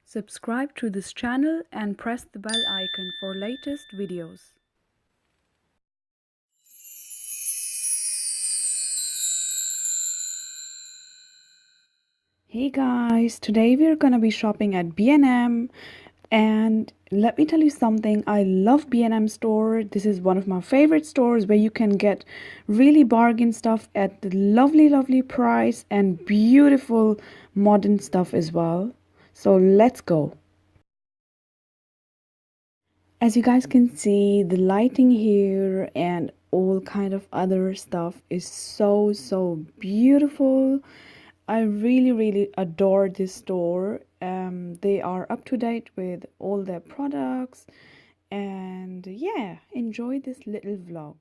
Subscribe to this channel and press the bell icon for latest videos. Hey guys, today we're gonna be shopping at B&M, and let me tell you something. I love B&M store. This is one of my favorite stores where you can get really bargain stuff at the lovely price and beautiful modern stuff as well. So let's go. As you guys can see, the lighting here and all kind of other stuff is so beautiful. I really adore this store. They are up to date with all their products, and yeah, enjoy this little vlog.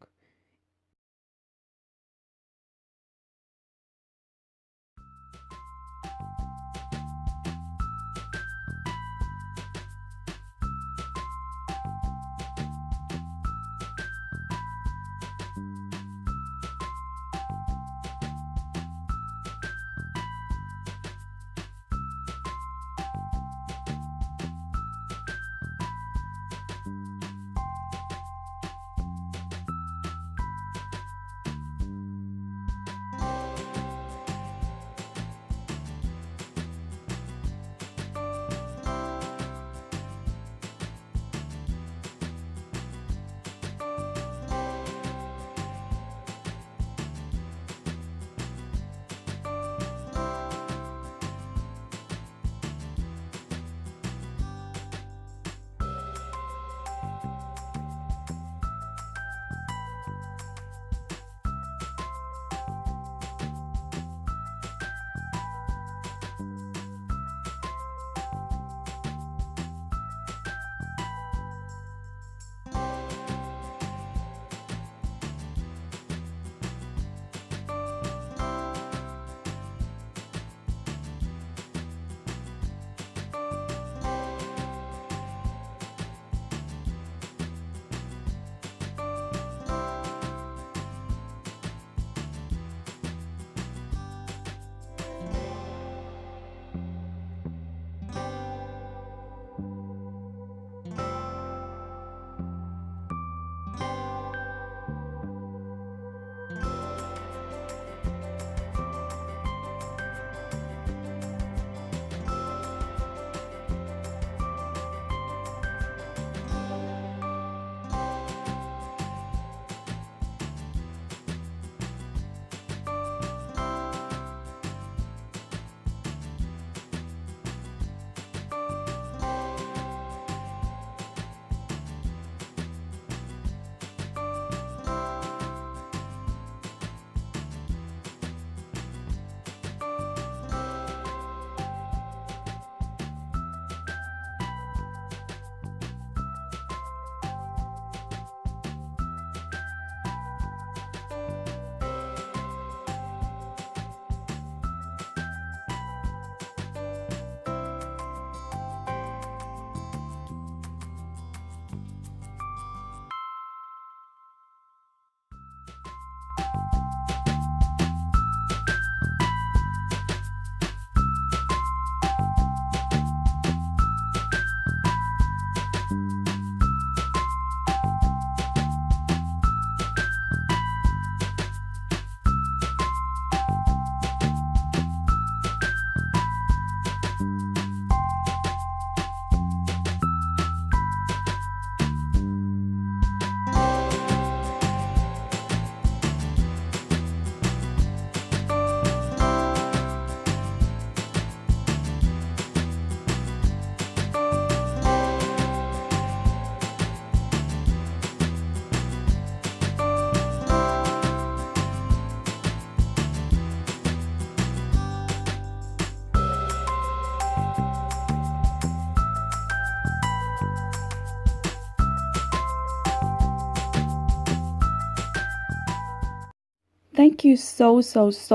Thank you so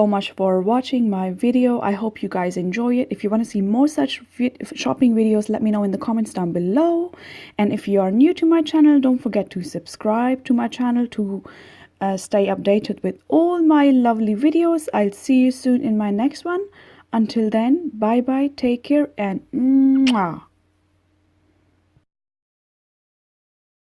much for watching my video. I hope you guys enjoy it. If you want to see more such shopping videos, let me know in the comments down below. And if you are new to my channel, don't forget to subscribe to my channel to stay updated with all my lovely videos. I'll see you soon in my next one. Until then, bye bye, take care, and mwah.